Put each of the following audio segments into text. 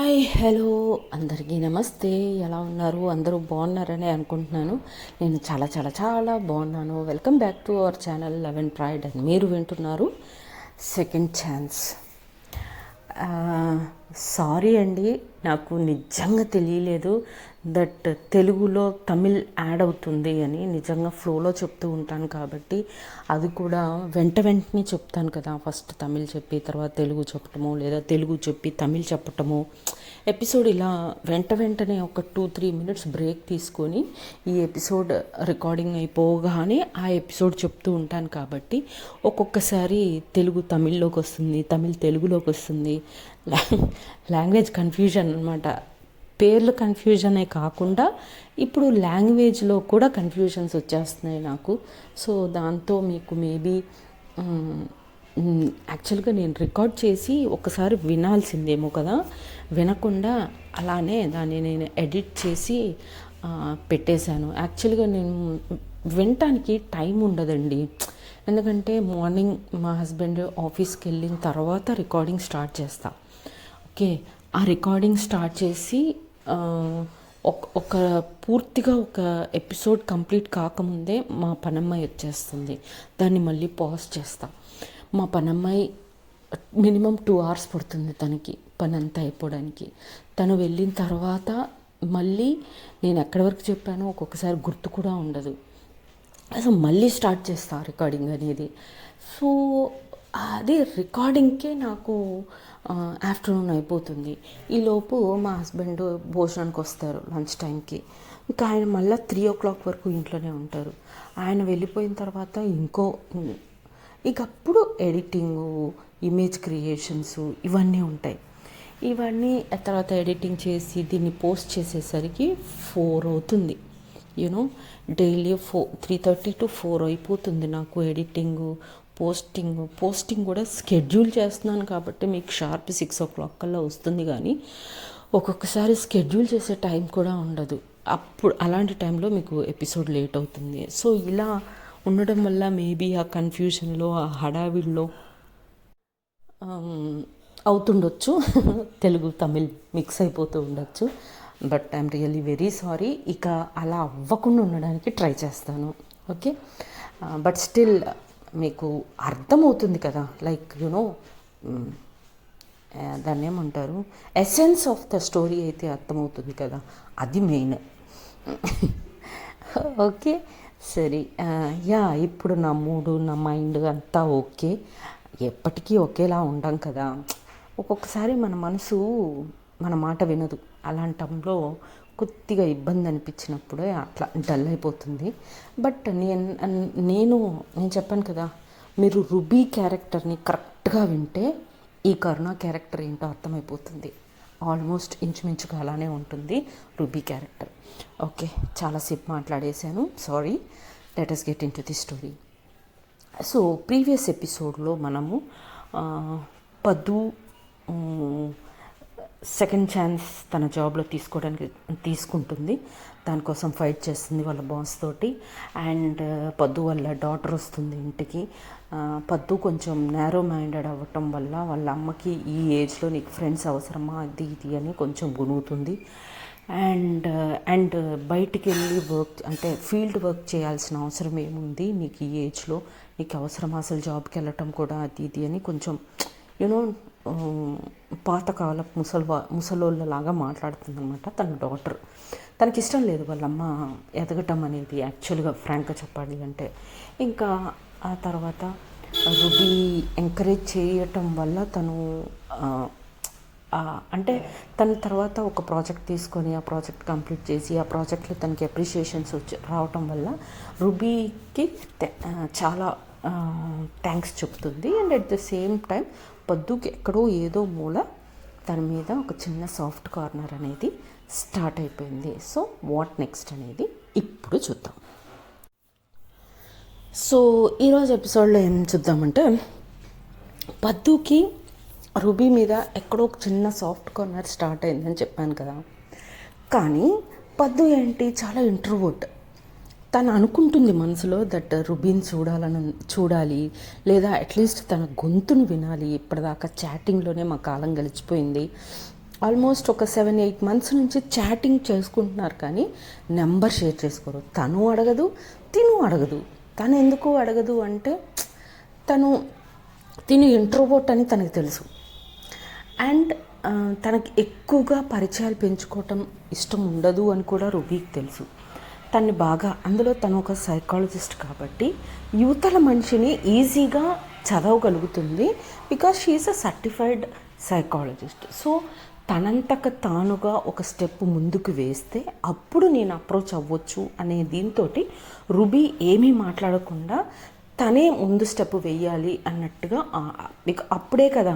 Hi hello అందరికీ నమస్తే. ఎలా ఉన్నారు? అందరూ బాగున్నారని అనుకుంటున్నాను. నేను చాలా చాలా చాలా బాగున్నాను. Welcome back to our channel love and pride. And మీరు వింటున్నారు సెకండ్ ఛాన్స్. సారీ అండి, నాకు నిజంగా తెలియలేదు దట్ తెలుగులో తమిళ్ యాడ్ అవుతుంది అని. నిజంగా ఫ్లోలో చెప్తూ ఉంటాను కాబట్టి అది కూడా వెంటనే చెప్తాను కదా. ఫస్ట్ తమిళ్ చెప్పి తర్వాత తెలుగు చెప్పటము, లేదా తెలుగు చెప్పి తమిళ్ చెప్పటము. ఎపిసోడ్ ఇలా వెంటనే ఒక 2-3 మినిట్స్ బ్రేక్ తీసుకొని ఈ ఎపిసోడ్ రికార్డింగ్ అయిపోగానే ఆ ఎపిసోడ్ చెప్తూ ఉంటాను కాబట్టి ఒక్కొక్కసారి తెలుగు తమిళ్లోకి వస్తుంది, తమిళ్ తెలుగులోకి వస్తుంది. లాంగ్వేజ్ కన్ఫ్యూజన్ అనమాట. పేర్లు కన్ఫ్యూజనే కాకుండా ఇప్పుడు లాంగ్వేజ్లో కూడా కన్ఫ్యూజన్స్ వచ్చేస్తున్నాయి నాకు. సో దాంతో మీకు మేబీ యాక్చువల్గా నేను రికార్డ్ చేసి ఒకసారి వినాల్సిందేమో కదా, వినకుండా అలానే దాన్ని నేను ఎడిట్ చేసి పెట్టేశాను. యాక్చువల్గా నేను వినటానికి టైం ఉండదండి. ఎందుకంటే మార్నింగ్ మా హస్బెండ్ ఆఫీస్కి వెళ్ళిన తర్వాత రికార్డింగ్ స్టార్ట్ చేస్తా. ఓకే, ఆ రికార్డింగ్ స్టార్ట్ చేసి ఒక పూర్తిగా ఒక ఎపిసోడ్ కంప్లీట్ కాకముందే మా పనమ్మాయి వచ్చేస్తుంది. దాన్ని మళ్ళీ పాజ్ చేస్తా. మా పనమ్మాయి మినిమం 2 hours పడుతుంది తనకి పని అంతా అయిపోవడానికి. తను వెళ్ళిన తర్వాత మళ్ళీ నేను ఎక్కడి వరకు చెప్పానో ఒక్కొక్కసారి గుర్తు కూడా ఉండదు. అసలు మళ్ళీ స్టార్ట్ చేస్తా రికార్డింగ్ అనేది. సో అది రికార్డింగ్కే నాకు ఆఫ్టర్నూన్ అయిపోతుంది. ఈలోపు మా హస్బెండ్ భోజనానికి వస్తారు లంచ్ టైంకి. ఇంకా ఆయన మళ్ళీ 3 o'clock వరకు ఇంట్లోనే ఉంటారు. ఆయన వెళ్ళిపోయిన తర్వాత ఇకప్పుడు ఎడిటింగు, ఇమేజ్ క్రియేషన్స్ ఇవన్నీ ఉంటాయి. ఇవన్నీ తర్వాత ఎడిటింగ్ చేసి దీన్ని పోస్ట్ చేసేసరికి 4 అవుతుంది. డైలీ 3:30 to 4 అయిపోతుంది నాకు ఎడిటింగు, పోస్టింగ్ కూడా స్కెడ్యూల్ చేస్తున్నాను కాబట్టి మీకు షార్ప్ 6 o'clock కల్లా వస్తుంది. కానీ ఒక్కొక్కసారి స్కెడ్యూల్ చేసే టైం కూడా ఉండదు. అప్పుడు అలాంటి టైంలో మీకు ఎపిసోడ్ లేట్ అవుతుంది. సో ఇలా ఉండడం వల్ల మేబీ ఆ కన్ఫ్యూజన్లో, ఆ హడావిడిలో అవుతుండొచ్చు. తెలుగు తమిళ్ మిక్స్ అయిపోతూ ఉండొచ్చు. But I'm really very sorry. ఇక అలా అవ్వకుండా ఉండడానికి ట్రై చేస్తాను. ఓకే, బట్ స్టిల్ మీకు అర్థమవుతుంది కదా, లైక్ దాన్ని ఏమంటారు, ఎసెన్స్ ఆఫ్ ద స్టోరీ అయితే అర్థమవుతుంది కదా, అది మెయిన్. ఓకే సరే. ఇప్పుడు నా మూడు, నా మైండ్ అంతా ఓకే. ఎప్పటికీ ఒకేలా ఉండం కదా. ఒక్కొక్కసారి మన మనసు మన మాట వినదు. అలాంటంలో కొద్దిగా ఇబ్బంది అనిపించినప్పుడే అట్లా డల్ అయిపోతుంది. బట్ నేను చెప్పాను కదా, మీరు రుబీ క్యారెక్టర్ని కరెక్ట్గా వింటే ఈ కరుణ క్యారెక్టర్ ఏంటో అర్థమైపోతుంది. ఆల్మోస్ట్ ఇంచుమించుగా అలానే ఉంటుంది రుబీ క్యారెక్టర్. ఓకే, చాలాసేపు మాట్లాడేశాను, sorry. Let us get into the story. So previous ఎపిసోడ్లో మనము పద్దు సెకండ్ ఛాన్స్ తన జాబ్లో తీసుకుంటుంది. దానికోసం ఫైట్ చేస్తుంది వాళ్ళ బాస్ తోటి. అండ్ పద్దు వాళ్ళ డాటర్ వస్తుంది ఇంటికి. పద్దు కొంచెం నేరో మైండెడ్ అవ్వటం వల్ల వాళ్ళ అమ్మకి ఈ ఏజ్లో నీకు ఫ్రెండ్స్ అవసరమా అది ఇది అని కొంచెం గునుగుతుంది. అండ్ బయటికి వెళ్ళి అంటే ఫీల్డ్ వర్క్ చేయాల్సిన అవసరం ఏముంది నీకు ఈ ఏజ్లో, నీకు అవసరమా అసలు జాబ్కి వెళ్ళటం కూడా అది ఇది అని కొంచెం పాతకాల ముసలోళ్ళలాగా మాట్లాడుతుంది అనమాట తన డాటర్. తనకి ఇష్టం లేదు వాళ్ళ అమ్మ ఎదగటం అనేది, యాక్చువల్గా ఫ్రాంక్గా చెప్పాలి అంటే. ఇంకా ఆ తర్వాత రుబీ ఎంకరేజ్ చేయటం వల్ల తను అంటే తన తర్వాత ఒక ప్రాజెక్ట్ తీసుకొని ఆ ప్రాజెక్ట్ కంప్లీట్ చేసి ఆ ప్రాజెక్ట్లో తనకి అప్రిషియేషన్స్ రావటం వల్ల రుబీకి చాలా థ్యాంక్స్ చెప్తుంది. And at the same time పద్దుకి ఎక్కడో ఏదో మూల తన మీద ఒక చిన్న సాఫ్ట్ కార్నర్ అనేది స్టార్ట్ అయిపోయింది. సో వాట్ నెక్స్ట్ అనేది ఇప్పుడు చూద్దాం. సో ఈరోజు ఎపిసోడ్లో ఏం చూద్దామంటే, పద్దుకి రుబీ మీద ఎక్కడో ఒక చిన్న సాఫ్ట్ కార్నర్ స్టార్ట్ అయిందని చెప్పాను కదా. కానీ పద్దు ఏంటి, చాలా ఇంట్రోవర్ట్. తను అనుకుంటుంది మనసులో దట్ రుబీని చూడాలి, లేదా అట్లీస్ట్ తన గొంతును వినాలి. ఇప్పటిదాకా చాటింగ్లోనే మా కాలం గడిచిపోయింది. ఆల్మోస్ట్ ఒక 7-8 మంత్స్ నుంచి చాటింగ్ చేసుకుంటున్నారు, కానీ నెంబర్ షేర్ చేసుకోరు. తను అడగదు, తిను అడగదు. తను ఎందుకు అడగదు అంటే తను ఇంట్రోవర్ట్ అని తనకు తెలుసు. అండ్ తనకి ఎక్కువగా పరిచయాలు పెంచుకోవటం ఇష్టం ఉండదు అని కూడా రుబీకి తెలుసు. తన్ని బాగా, అందులో తను ఒక సైకాలజిస్ట్ కాబట్టి యువతల మనిషిని ఈజీగా చదవగలుగుతుంది. Because she is a certified psychologist. So తనంతక తానుగా ఒక స్టెప్ ముందుకు వేస్తే అప్పుడు నేను అప్రోచ్ అవ్వచ్చు అనే దీంతో రుబీ ఏమీ మాట్లాడకుండా తనే ముందు స్టెప్ వేయాలి అన్నట్టుగా, అప్పుడే కదా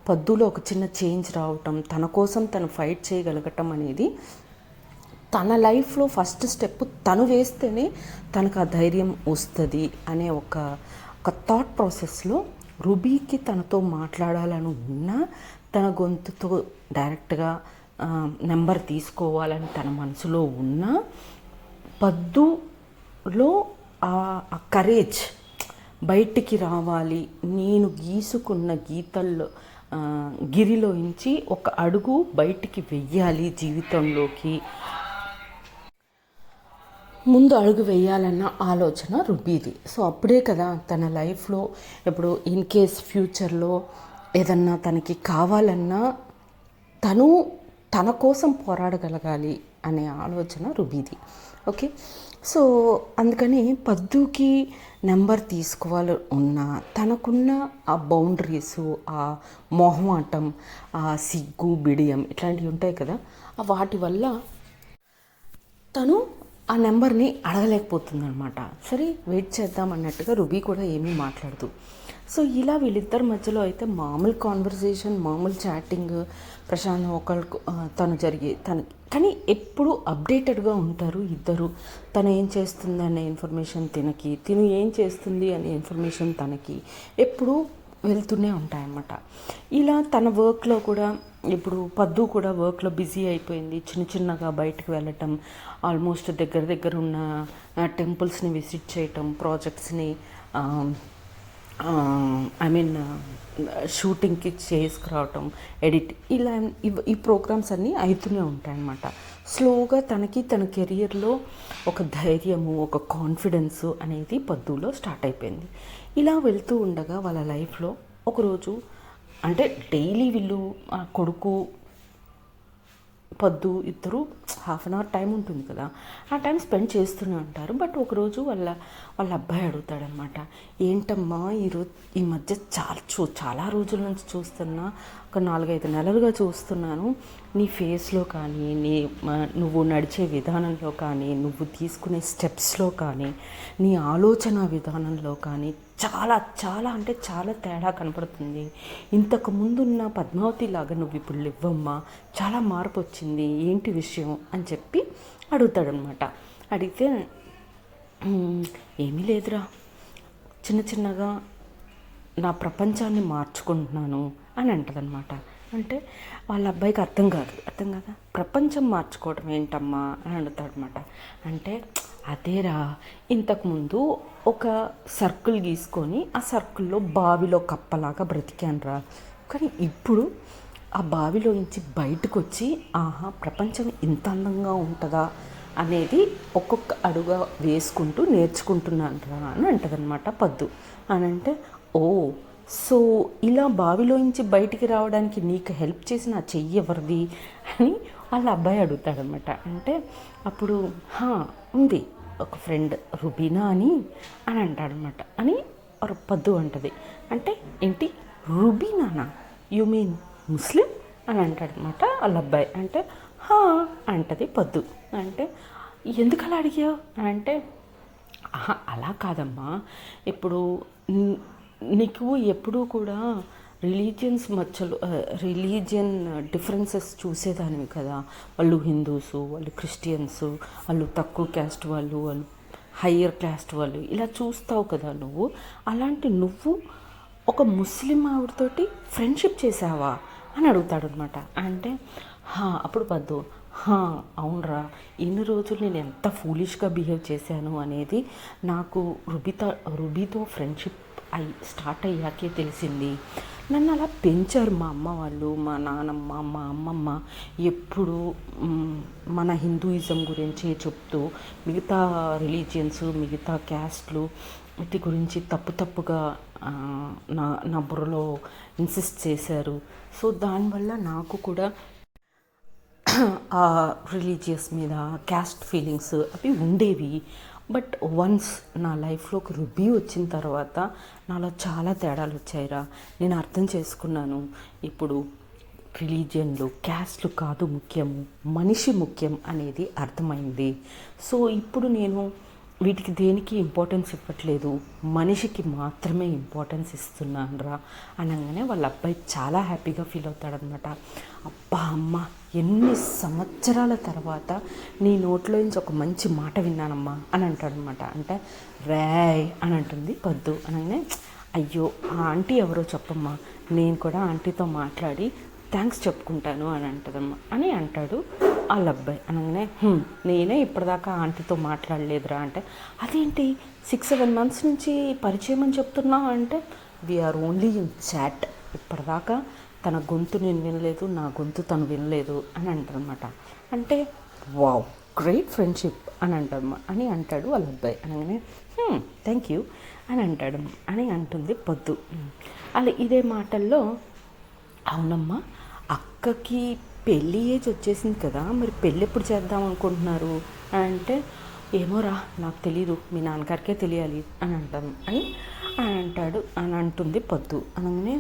పద్దులో ఒక చిన్న చేంజ్ రావటం, తన కోసం తను ఫైట్ చేయగలగటం అనేది తన లైఫ్లో ఫస్ట్ స్టెప్ తను వేస్తేనే తనకు ఆ ధైర్యం వస్తుంది అనే ఒక థాట్ ప్రాసెస్లో రుబీకి తనతో మాట్లాడాలని ఉన్నా, తన గొంతుతో డైరెక్ట్గా నెంబర్ తీసుకోవాలని తన మనసులో ఉన్నా, పద్దులో ఆ కరేజ్ బయటికి రావాలి, నేను గీసుకున్న గీతల్లో గిరిలోంచి ఒక అడుగు బయటికి వెయ్యాలి, జీవితంలోకి ముందు అడుగు వేయాలన్న ఆలోచన రుబీది. సో అప్పుడే కదా తన లైఫ్లో ఇప్పుడు ఇన్ కేస్ ఫ్యూచర్లో ఏదన్నా తనకి కావాలన్నా తను తన కోసం పోరాడగలగాలి అనే ఆలోచన రుబీది. ఓకే, సో అందుకని పద్దుకి నెంబర్ తీసుకోవాలి ఉన్నా తనకున్న ఆ బౌండరీసు, ఆ మొహమాటం, ఆ సిగ్గు బిడియం ఇట్లాంటివి ఉంటాయి కదా, వాటి వల్ల తను ఆ నెంబర్ని అడగలేకపోతుంది అనమాట. సరే వెయిట్ చేద్దాం అన్నట్టుగా రుబీ కూడా ఏమీ మాట్లాడదు. సో ఇలా వీళ్ళిద్దరి మధ్యలో అయితే మామూలు కాన్వర్సేషన్, మామూలు చాటింగ్, ప్రశాంత్ ఒకళ్ళకు కానీ ఎప్పుడు అప్డేటెడ్గా ఉంటారు ఇద్దరు. తను ఏం చేస్తుంది అనే ఇన్ఫర్మేషన్ తిను ఏం చేస్తుంది అనే ఇన్ఫర్మేషన్ తనకి ఎప్పుడూ వెళ్తూనే ఉంటాయన్నమాట. ఇలా తన వర్క్లో కూడా ఇప్పుడు పద్దు కూడా వర్క్లో బిజీ అయిపోయింది. చిన్నగా బయటకు వెళ్ళటం, ఆల్మోస్ట్ దగ్గర ఉన్న టెంపుల్స్ని విజిట్ చేయటం, ప్రాజెక్ట్స్ని షూటింగ్కి చేసుకురావటం, ఎడిట్, ఇలా ఈ ప్రోగ్రామ్స్ అన్నీ అవుతూనే ఉంటాయన్నమాట. స్లోగా తన కెరియర్లో ఒక ధైర్యము, ఒక కాన్ఫిడెన్సు అనేది పద్దులో స్టార్ట్ అయిపోయింది. ఇలా వెళ్తూ ఉండగా వాళ్ళ లైఫ్లో ఒకరోజు, అంటే డైలీ వీళ్ళు కొడుకు పద్దు ఇద్దరు హాఫ్ అన్ అవర్ టైం ఉంటుంది కదా, ఆ టైం స్పెండ్ చేస్తూనే ఉంటారు. బట్ ఒకరోజు వాళ్ళ అబ్బాయి అడుగుతాడనమాట, ఏంటమ్మా ఈ మధ్య చాలా రోజుల నుంచి చూస్తున్నా, ఒక 4-5 నెలలుగా చూస్తున్నాను, నీ ఫేస్లో కానీ, నువ్వు నడిచే విధానంలో కానీ, నువ్వు తీసుకునే స్టెప్స్లో కానీ, నీ ఆలోచన విధానంలో కానీ చాలా అంటే చాలా తేడా కనపడుతుంది. ఇంతకు ముందున్న పద్మావతి లాగా నువ్వు ఇప్పుడు లేవమ్మా, చాలా మార్పు వచ్చింది, ఏంటి విషయం అని చెప్పి అడుగుతాడనమాట. అడిగితే ఏమీ లేదురా, చిన్నగా నా ప్రపంచాన్ని మార్చుకుంటున్నాను అని అంటదనమాట. అంటే వాళ్ళ అబ్బాయికి అర్థం కాదా, ప్రపంచం మార్చుకోవడం ఏంటమ్మా అని అడుగుతాడనమాట. అంటే అదేరా, ఇంతకుముందు ఒక సర్కిల్ గీసుకొని ఆ సర్కిల్లో బావిలో కప్పలాగా బ్రతికానురా, కానీ ఇప్పుడు ఆ బావిలో నుంచి బయటకు వచ్చి ప్రపంచం ఇంత అందంగా ఉంటుందా అనేది ఒక్కొక్క అడుగు వేసుకుంటూ నేర్చుకుంటున్నాను రా అని అంటదనమాట పద్దు. అని అంటే, సో ఇలా బావిలోంచి బయటికి రావడానికి నీకు హెల్ప్ చేసిన ఆ చెయ్యి ఎవరిది అని వాళ్ళ అబ్బాయి అడుగుతాడనమాట. అంటే అప్పుడు ఉంది ఒక ఫ్రెండ్ రుబీనా అని అంటాడనమాట. అని పద్దు అంటది. అంటే ఏంటి రుబీనానా, యు మీన్ ముస్లిం అని అంటాడనమాట వాళ్ళ అబ్బాయి. అంటే అంటది పద్దు. అంటే ఎందుకు అలా అడిగావు అంటే, అలా కాదమ్మా, ఇప్పుడు నీకు ఎప్పుడూ కూడా రిలీజియన్ డిఫరెన్సెస్ చూసేదానివి కదా. వాళ్ళు హిందూసు, వాళ్ళు క్రిస్టియన్స్, వాళ్ళు తక్కువ క్యాస్ట్ వాళ్ళు హయ్యర్ క్యాస్ట్ వాళ్ళు, ఇలా చూస్తావు కదా నువ్వు. అలాంటి నువ్వు ఒక ముస్లిం ఆవిడతోటి ఫ్రెండ్షిప్ చేసావా అని అడుగుతాడనమాట. అంటే అప్పుడు పద్దు, అవునరా, ఇన్ని రోజులు నేను ఎంత ఫూలిష్గా బిహేవ్ చేశాను అనేది నాకు రుబీతో ఫ్రెండ్షిప్ స్టార్ట్ అయ్యాకే తెలిసింది. నన్ను అలా పెంచారు మా అమ్మ వాళ్ళు, మా నానమ్మ, మా అమ్మమ్మ. ఎప్పుడు మన హిందూయిజం గురించి చెప్తూ మిగతా రిలీజియన్స్, మిగతా క్యాస్ట్లు వీటి గురించి తప్పుగా నా నా బుర్రలో ఇన్సిస్ట్ చేశారు. సో దానివల్ల నాకు కూడా ఆ రిలీజియస్ మీద క్యాస్ట్ ఫీలింగ్స్ అవి ఉండేవి. బట్ వన్స్ నా లైఫ్లో ఒక రుబ్బీ వచ్చిన తర్వాత నాలో చాలా తేడాలు వచ్చాయిరా. నేను అర్థం చేసుకున్నాను, ఇప్పుడు రిలీజియన్లు, క్యాస్ట్లు కాదు ముఖ్యము, మనిషి ముఖ్యం అనేది అర్థమైంది. సో ఇప్పుడు నేను వీటికి దేనికి ఇంపార్టెన్స్ ఇవ్వట్లేదు, మనిషికి మాత్రమే ఇంపార్టెన్స్ ఇస్తున్నాను రా అనగానే వాళ్ళ అబ్బాయి చాలా హ్యాపీగా ఫీల్ అవుతాడనమాట. అబ్బా అమ్మ, ఎన్ని సంవత్సరాల తర్వాత నీ నోట్లో నుంచి ఒక మంచి మాట విన్నానమ్మా అని అంటాడనమాట. అంటే రేయ్ అని అంటుంది పద్దు. అనగానే అయ్యో ఆ ఆంటీ ఎవరో చెప్పమ్మా, నేను కూడా ఆంటీతో మాట్లాడి థ్యాంక్స్ చెప్పుకుంటాను అని అంటదమ్మా అని అంటాడు వాళ్ళ అబ్బాయి. అనగానే నేనే ఇప్పటిదాకా ఆంటీతో మాట్లాడలేదురా అంటే, అదేంటి 6-7 months నుంచి పరిచయం అని చెప్తున్నావు అంటే, వీఆర్ ఓన్లీ ఇన్ చాట్, ఇప్పటిదాకా తన గొంతు నేను వినలేదు, నా గొంతు తను వినలేదు అని అంటారనమాట. అంటే వావ్, గ్రేట్ ఫ్రెండ్షిప్ అని అంటాడు వాళ్ళ అబ్బాయి. అనగానే థ్యాంక్ యూ అని అంటాడు అని అంటుంది పొద్దు. అలా ఇదే మాటల్లో, అవునమ్మా అక్కకి పెళ్ళి ఏజ్ వచ్చేసింది కదా, మరి పెళ్ళి ఎప్పుడు చేద్దాం అనుకుంటున్నారు అంటే, ఏమోరా నాకు తెలీదు, మీ నాన్నగారికే తెలియాలి అని అంటాడు అని అంటుంది పొద్దు. అనగానే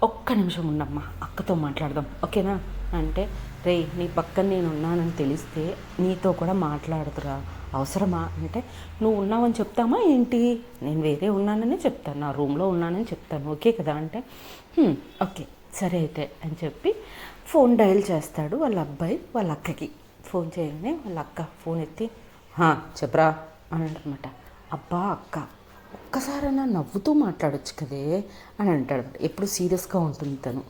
ఒక్క నిమిషం ఉండమ్మా, అక్కతో మాట్లాడదాం ఓకేనా అంటే, రే నీ పక్కన నేను ఉన్నానని తెలిస్తే నీతో కూడా మాట్లాడుతురా, అవసరమా అంటే, నువ్వు ఉన్నావని చెప్తామా ఏంటి, నేను వేరే ఉన్నానని చెప్తాను, నా రూమ్లో ఉన్నానని చెప్తాను, ఓకే కదా అంటే, ఓకే సరే అయితే అని చెప్పి ఫోన్ డయల్ చేస్తాడు వాళ్ళ అబ్బాయి వాళ్ళ అక్కకి. ఫోన్ చేయగానే వాళ్ళ అక్క ఫోన్ ఎత్తి, చెప్పరా అని అంటారనమాట. అబ్బా అక్క, ఒక్కసారైనా నవ్వుతూ మాట్లాడొచ్చు కదే అని అంటాడు. ఎప్పుడు సీరియస్గా ఉంటుంది తను.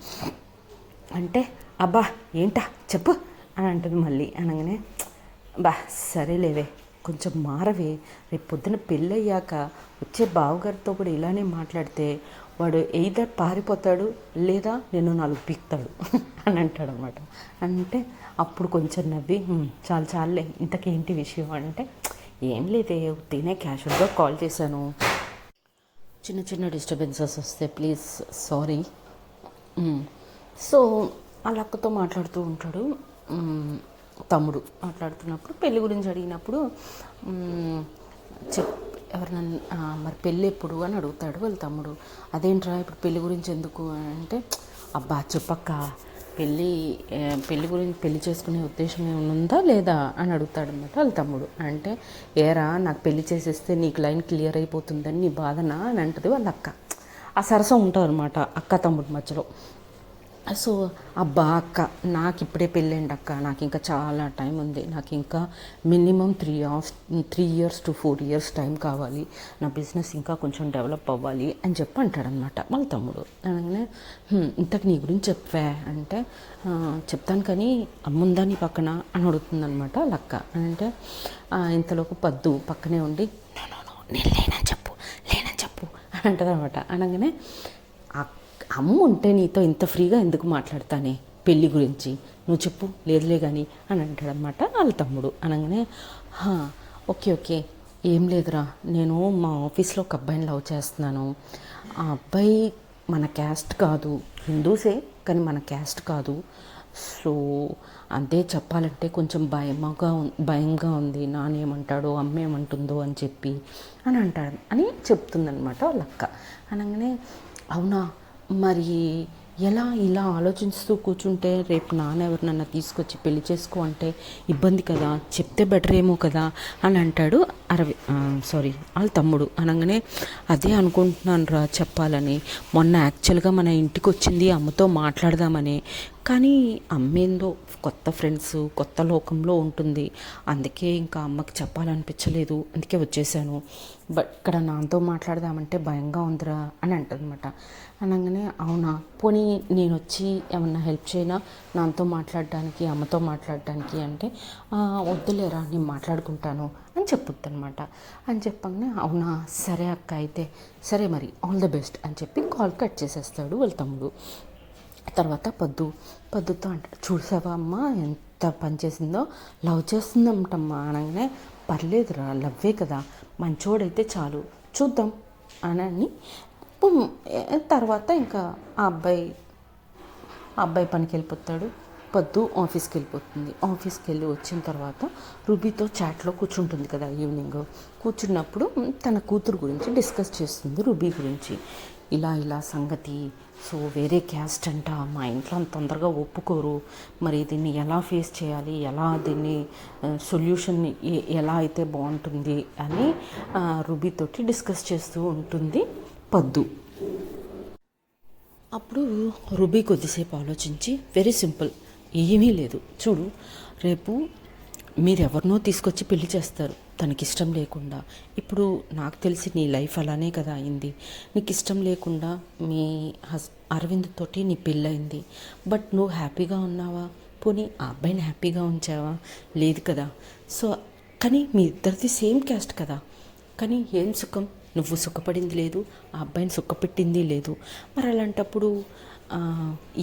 అంటే అబ్బా ఏంటా చెప్పు అని అంటుంది మళ్ళీ. అనగానే బా సరేలేవే, కొంచెం మారవే, రేపు పొద్దున పెళ్ళయ్యాక వచ్చే బావగారితో కూడా ఇలానే మాట్లాడితే వాడు ఎయిదర్ పారిపోతాడు లేదా నేను 4 పీక్తాడు అని అంటాడు అనమాట. అంటే అప్పుడు కొంచెం నవ్వి, చాలులే ఇంతకేంటి విషయం అంటే, ఏం లేదే ఉత్తినే క్యాషువల్గా కాల్ చేశాను, చిన్న డిస్టర్బెన్సెస్ వస్తే ప్లీజ్ సారీ. సో వాళ్ళ అక్కతో మాట్లాడుతూ ఉంటాడు తమ్ముడు. మాట్లాడుతున్నప్పుడు పెళ్ళి గురించి అడిగినప్పుడు ఎవరినన్నా మరి పెళ్ళి ఎప్పుడు అని అడుగుతాడు వాళ్ళ తమ్ముడు. అదేంట్రా ఇప్పుడు పెళ్ళి గురించి ఎందుకు అంటే, అబ్బా చెప్పక్క, పెళ్ళి గురించి పెళ్ళి చేసుకునే ఉద్దేశం ఏమైనా ఉందా లేదా అని అడుగుతాడు అనమాట వాళ్ళ తమ్ముడు. అంటే ఏరా నాకు పెళ్ళి చేసేస్తే నీకు లైన్ క్లియర్ అయిపోతుందని నీ బాధనా అని అంటుంది వాళ్ళ అక్క. ఆ సరసం ఉంటుంది అనమాట అక్క తమ్ముడు మధ్యలో. సో అబ్బా అక్క, నాకు ఇప్పుడే పెళ్ళండి అక్క, నాకు ఇంకా చాలా టైం ఉంది, నాకు ఇంకా minimum 3 years to 4 years time కావాలి, నా బిజినెస్ ఇంకా కొంచెం డెవలప్ అవ్వాలి అని చెప్పి అంటాడనమాట వాళ్ళ తమ్ముడు. అనగానే ఇంతకు నీ గురించి చెప్పా అంటే, చెప్తాను కానీ అమ్ముందా నీ పక్కన అని అడుగుతుందనమాట వాళ్ళ అక్క. అంటే ఇంతలోపు పద్దు పక్కనే ఉండి, నేను లేనని చెప్పు అని అంటదనమాట. అనగానే అమ్మ ఉంటే నీతో ఇంత ఫ్రీగా ఎందుకు మాట్లాడతానే పెళ్ళి గురించి, నువ్వు చెప్పు లేదులే కానీ అని అంటాడనమాట వాళ్ళ తమ్ముడు. అనగానే ఓకే ఏం లేదురా, నేను మా ఆఫీస్లో ఒక అబ్బాయిని లవ్ చేస్తున్నాను, ఆ అబ్బాయి మన క్యాస్ట్ కాదు, హిందూసే కానీ మన క్యాస్ట్ కాదు, సో అంతే చెప్పాలంటే కొంచెం భయంగా ఉంది, నానేమంటాడో అమ్మ ఏమంటుందో అని చెప్పి అని చెప్తుందనమాట వాళ్ళ అక్క. అనగానే అవునా, మరి ఎలా ఇలా ఆలోచిస్తూ కూర్చుంటే రేపు నాన్న ఎవరినన్నా తీసుకొచ్చి పెళ్లి చేసుకో అంటే ఇబ్బంది కదా, చెప్తే బెటర్ ఏమో కదా అని అంటాడు వాళ్ళ తమ్ముడు. అనగానే అదే అనుకుంటున్నాను రా చెప్పాలని, మొన్న యాక్చువల్గా మన ఇంటికి వచ్చింది అమ్మతో మాట్లాడదామని, కానీ అమ్మేందో కొత్త ఫ్రెండ్స్, కొత్త లోకంలో ఉంటుంది. అందుకే ఇంకా అమ్మకి చెప్పాలనిపించలేదు, అందుకే వచ్చేసాను. బట్ ఇక్కడ నాతో మాట్లాడదామంటే భయంగా ఉందిరా అని అంటుందన్నమాట. అనగానే అవునా, పోనీ నేను వచ్చి ఏమన్నా హెల్ప్ చేయనా నాతో మాట్లాడడానికి, అమ్మతో మాట్లాడడానికి అంటే, వద్దులేరా నేను మాట్లాడుకుంటాను అని చెప్పుద్ది అనమాట. అని చెప్పగానే అవునా సరే అక్క అయితే సరే మరి ఆల్ ద బెస్ట్ అని చెప్పి కాల్ కట్ చేసేస్తాడు వాళ్ళ తమ్ముడు. తర్వాత పద్దుతో అంటాడు, చూసావా అమ్మ ఎంత పని చేసిందో, లవ్ చేస్తుందంటమ్మా అనగానే పర్లేదురా లవ్వే కదా, మంచోడైతే చాలు చూద్దాం అని తర్వాత ఇంకా ఆ అబ్బాయి పనికి వెళ్ళిపోతాడు. పొద్దు ఆఫీస్కి వెళ్ళిపోతుంది. ఆఫీస్కి వెళ్ళి వచ్చిన తర్వాత రూబీతో చాట్లో కూర్చుంటుంది కదా ఈవినింగ్. కూర్చున్నప్పుడు తన కూతురు గురించి డిస్కస్ చేస్తుంది, రూబీ గురించి. ఇలా సంగతి, సో వేరే క్యాస్ట్ అంట, మా ఇంట్లో అంత తొందరగా ఒప్పుకోరు, మరి దీన్ని ఎలా ఫేస్ చేయాలి, ఎలా దీన్ని సొల్యూషన్ ఎలా అయితే బాగుంటుంది అని రూబీతోటి డిస్కస్ చేస్తూ ఉంటుంది పొద్దు. అప్పుడు రూబీ కొద్దిసేపు ఆలోచించి, వెరీ సింపుల్, ఏమీ లేదు చూడు, రేపు మీరెవరినో తీసుకొచ్చి పెళ్లి చేస్తారు తనకిష్టం లేకుండా. ఇప్పుడు నాకు తెలిసి నీ లైఫ్ అలానే కదా అయింది. నీకు ఇష్టం లేకుండా మీ అరవింద్ తోటి నీ పెళ్ళయింది. బట్ నువ్వు హ్యాపీగా ఉన్నావా? పోనీ ఆ అబ్బాయిని హ్యాపీగా ఉంచావా? లేదు కదా. సో కానీ మీ ఇద్దరిది సేమ్ క్యాస్ట్ కదా, కానీ ఏం సుఖం, నువ్వు సుఖపడింది లేదు, ఆ అబ్బాయిని సుఖపెట్టింది లేదు. మరి అలాంటప్పుడు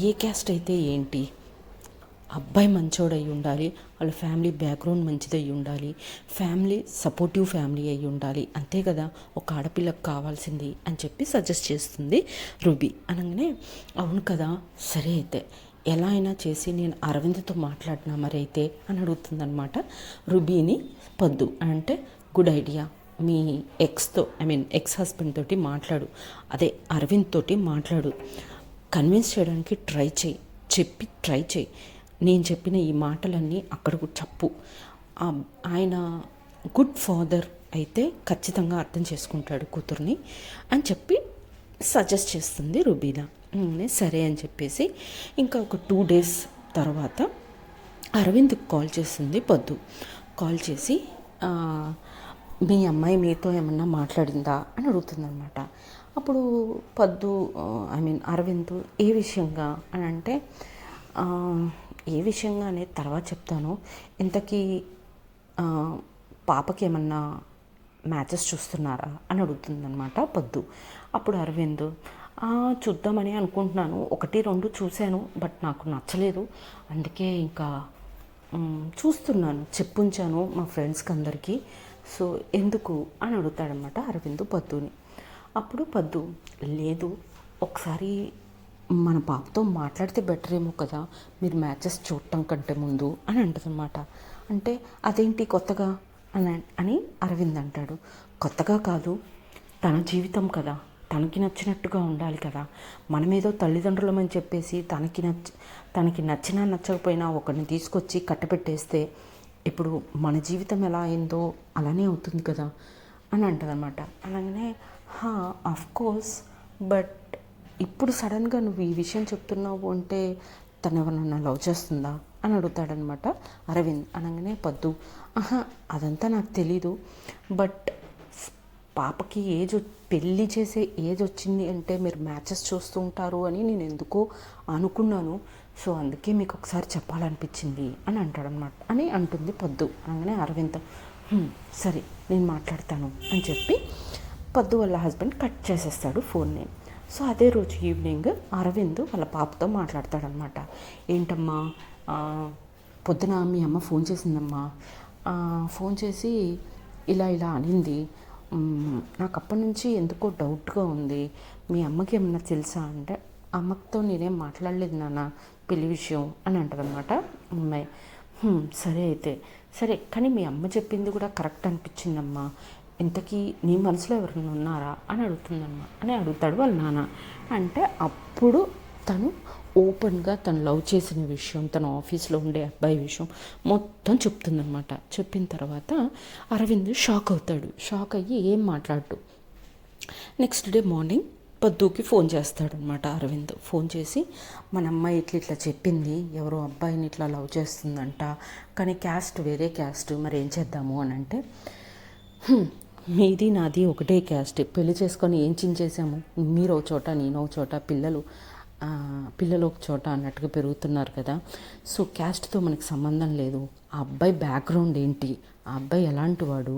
ఏ క్యాస్ట్ అయితే ఏంటి, అబ్బాయి మంచోడు అయి ఉండాలి, వాళ్ళ ఫ్యామిలీ బ్యాక్గ్రౌండ్ మంచిది అయి ఉండాలి, ఫ్యామిలీ సపోర్టివ్ ఫ్యామిలీ అయి ఉండాలి, అంతే కదా ఒక ఆడపిల్లకు కావాల్సింది అని చెప్పి సజెస్ట్ చేస్తుంది రూబీ. అనగానే అవును కదా, సరే అయితే ఎలా అయినా చేసి నేను అరవింద్తో మాట్లాడినా మరి అయితే అని అడుగుతుందనమాట రూబీని పొద్దు. అంటే గుడ్ ఐడియా, మీ ఎక్స్ హస్బెండ్ తోటి మాట్లాడు, అదే అరవింద్ తోటి మాట్లాడు, కన్విన్స్ చేయడానికి ట్రై చేయి, నేను చెప్పిన ఈ మాటలన్నీ అక్కడకు చెప్పు. ఆయన గుడ్ ఫాదర్ అయితే ఖచ్చితంగా అర్థం చేసుకుంటాడు కూతుర్ని అని చెప్పి సజెస్ట్ చేస్తుంది రుబీనా. సరే అని చెప్పేసి ఇంకా ఒక 2 days తర్వాత అరవింద్కి కాల్ చేస్తుంది పొద్దు. కాల్ చేసి మీ అమ్మాయి మీతో ఏమన్నా మాట్లాడిందా అని అడుగుతుందనమాట. అప్పుడు పొద్దు అరవింద్ ఏ విషయంగా అని అంటే, ఏ విషయంగా అనేది తర్వాత చెప్తాను, ఇంతకీ పాపకి ఏమన్నా మ్యాచెస్ చూస్తున్నారా అని అడుగుతుందనమాట పొద్దు. అప్పుడు అరవింద్ చూద్దామని అనుకుంటున్నాను, 1-2 చూశాను, బట్ నాకు నచ్చలేదు, అందుకే ఇంకా చూస్తున్నాను, చెప్పుంచాను మా ఫ్రెండ్స్కి అందరికీ, సో ఎందుకు అని అడుగుతాడనమాట అరవింద్ పొద్దుని. అప్పుడు పొద్దు లేదు, ఒకసారి మన పాపతో మాట్లాడితే బెటర్ ఏమో కదా మీరు చూడటం కంటే ముందు అని అంటుందన్నమాట. అంటే అదేంటి కొత్తగా అని అరవింద్ అంటాడు. కొత్తగా కాదు, తన జీవితం కదా, తనకి నచ్చినట్టుగా ఉండాలి కదా, మనమేదో తల్లిదండ్రులమని చెప్పేసి తనకి నచ్చినా నచ్చకపోయినా ఒకరిని తీసుకొచ్చి కట్టపెట్టేస్తే ఇప్పుడు మన జీవితం ఎలా అయిందో అలానే అవుతుంది కదా అని అంటదన్నమాట. అలాగనే ఆఫ్ కోర్స్, బట్ ఇప్పుడు సడన్గా నువ్వు ఈ విషయం చెప్తున్నావు అంటే తను ఎవరన్నా లవ్ చేస్తుందా అని అడుగుతాడనమాట అరవింద్. అనగానే పొద్దు అదంతా నాకు తెలీదు, బట్ పాపకి పెళ్ళి చేసే ఏజ్ వచ్చింది అంటే మీరు మ్యాచెస్ చూస్తూ ఉంటారు అని నేను ఎందుకో అనుకున్నాను, సో అందుకే మీకు ఒకసారి చెప్పాలనిపించింది అని అంటాడనమాట అని అంటుంది పొద్దు. అనగానే అరవింద్ సరే నేను మాట్లాడతాను అని చెప్పి పొద్దు వాళ్ళ హస్బెండ్ కట్ చేసేస్తాడు ఫోన్ని. సో అదే రోజు ఈవినింగ్ అరవింద్ వాళ్ళ పాపతో మాట్లాడతాడనమాట. ఏంటమ్మా పొద్దున మీ అమ్మ ఫోన్ చేసిందమ్మా, ఫోన్ చేసి ఇలా అనింది, నాకు అప్పటి నుంచి ఎందుకో డౌట్గా ఉంది, మీ అమ్మకి ఏమన్నా తెలుసా అంటే, అమ్మతో నేనేం మాట్లాడలేదు నాన్న పెళ్లి విషయం అని అంటదనమాట అమ్మాయి. సరే అయితే సరే, కానీ మీ అమ్మ చెప్పింది కూడా కరెక్ట్ అనిపించిందమ్మా, ఇంతకీ నీ మనసులో ఎవరైనా ఉన్నారా అని అడుగుతాడు వాళ్ళ నాన్న. అంటే అప్పుడు తను ఓపెన్గా తను లవ్ చేసిన విషయం, తన ఆఫీస్లో ఉండే అబ్బాయి విషయం మొత్తం చెప్తుందనమాట. చెప్పిన తర్వాత అరవింద్ షాక్ అవుతాడు. షాక్ అయ్యి ఏం మాట్లాడు. నెక్స్ట్ డే మార్నింగ్ పద్దుకి ఫోన్ చేస్తాడనమాట అరవింద్. ఫోన్ చేసి మన అమ్మాయి ఇట్లా ఇట్లా చెప్పింది, ఎవరో అబ్బాయిని ఇట్లా లవ్ చేస్తుందంట, కానీ క్యాస్ట్ వేరే క్యాస్ట్, మరి ఏం చేద్దాము అని అంటే, మీది నాది ఒకటే క్యాస్ట్, పెళ్లి చేసుకొని ఏం చించేసాము, మీరు ఒక చోట నేను ఒక చోట, పిల్లలు ఒక చోట అన్నట్టుగా పెరుగుతున్నారు కదా, సో క్యాస్ట్తో మనకి సంబంధం లేదు, ఆ అబ్బాయి బ్యాక్గ్రౌండ్ ఏంటి, ఆ అబ్బాయి ఎలాంటి వాడు,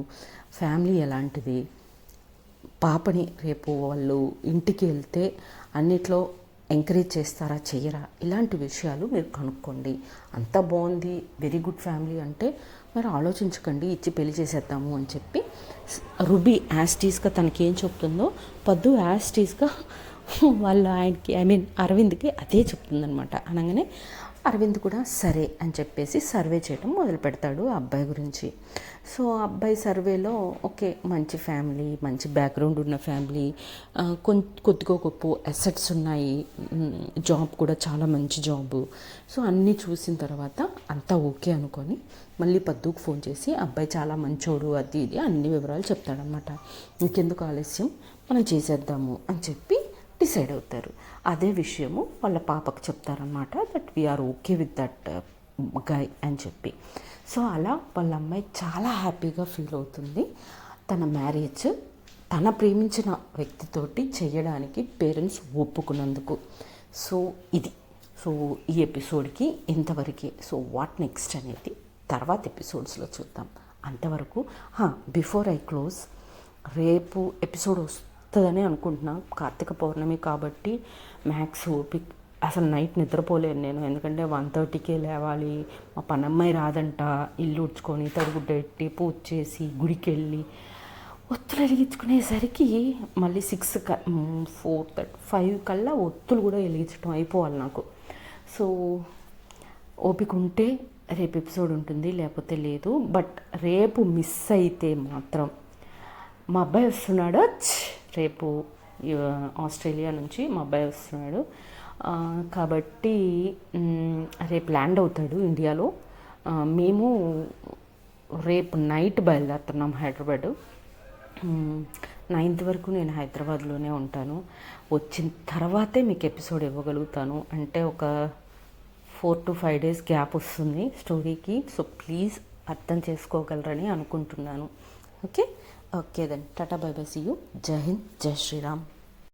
ఫ్యామిలీ ఎలాంటిది, పాపని రేపు వాళ్ళు ఇంటికి వెళ్తే అన్నిట్లో ఎంకరేజ్ చేస్తారా చెయ్యరా, ఇలాంటి విషయాలు మీరు కనుక్కోండి. అంతా బాగుంది, వెరీ గుడ్ ఫ్యామిలీ అంటే మరి ఆలోచించకండి, ఇచ్చి పెళ్లి చేసేద్దాము అని చెప్పి రుబీ యాస్టీస్గా తనకి ఏం చెప్తుందో పద్దు యాస్టీస్గా ఆయనకి అరవింద్కి అదే చెప్తుందనమాట. అనగానే అరవింద్ కూడా సరే అని చెప్పేసి సర్వే చేయడం మొదలు పెడతాడు ఆ అబ్బాయి గురించి. సో అబ్బాయి సర్వేలో ఓకే, మంచి ఫ్యామిలీ, మంచి బ్యాక్గ్రౌండ్ ఉన్న ఫ్యామిలీ, కొద్దిగా గొప్ప అసెట్స్ ఉన్నాయి, జాబ్ కూడా చాలా మంచి జాబు. సో అన్నీ చూసిన తర్వాత అంతా ఓకే అనుకొని మళ్ళీ పద్దుకు ఫోన్ చేసి అబ్బాయి చాలా మంచోడు, అది ఇది అన్ని వివరాలు చెప్తాడనమాట. ఇంకెందుకు ఆలస్యం, మనం చేసేద్దాము అని చెప్పి డిసైడ్ అవుతారు. అదే విషయము వాళ్ళ పాపకు చెప్తారనమాట, that we are okay with that guy అని చెప్పి. సో అలా వాళ్ళ అమ్మాయి చాలా హ్యాపీగా ఫీల్ అవుతుంది. తన మ్యారేజ్ తన ప్రేమించిన వ్యక్తితోటి చేయడానికి పేరెంట్స్ ఒప్పుకున్నందుకు. సో ఈ ఎపిసోడ్కి ఇంతవరకే. సో వాట్ నెక్స్ట్ అనేది తర్వాత ఎపిసోడ్స్లో చూద్దాం. అంతవరకు బిఫోర్ ఐ క్లోజ్, రేపు ఎపిసోడ్ వస్తుందని అనుకుంటున్నా. కార్తీక పౌర్ణమి కాబట్టి మ్యాక్స్ ఓపిక్, అసలు నైట్ నిద్రపోలేను నేను, ఎందుకంటే 1:30కే లేవాలి, మా పనమ్మాయి రాదంట, ఇల్లు ఉడ్చుకొని తడుగుడ్డెట్టి పూజ చేసి గుడికి వెళ్ళి ఒత్తులు వెలిగించుకునేసరికి మళ్ళీ 5 కల్లా ఒత్తులు కూడా వెలిగించడం అయిపోవాలి నాకు. సో ఓపిక ఉంటే రేపు ఎపిసోడ్ ఉంటుంది, లేకపోతే లేదు. బట్ రేపు మిస్ అయితే మాత్రం మా అబ్బాయి వస్తున్నాడు రేపు, ఆస్ట్రేలియా నుంచి మా అబ్బాయి వస్తున్నాడు కాబట్టి రేపు ల్యాండ్ అవుతాడు ఇండియాలో. మేము రేపు నైట్ బయలుదేరుతున్నాం హైదరాబాదు. 9th వరకు నేను హైదరాబాద్లోనే ఉంటాను. వచ్చిన తర్వాతే మీకు ఎపిసోడ్ ఇవ్వగలుగుతాను, అంటే ఒక 4 to 5 days గ్యాప్ వస్తుంది స్టోరీకి. సో ప్లీజ్ అర్థం చేసుకోగలరని అనుకుంటున్నాను. Okay then tata bye bye, see you. జై హింద్, జై శ్రీరామ్.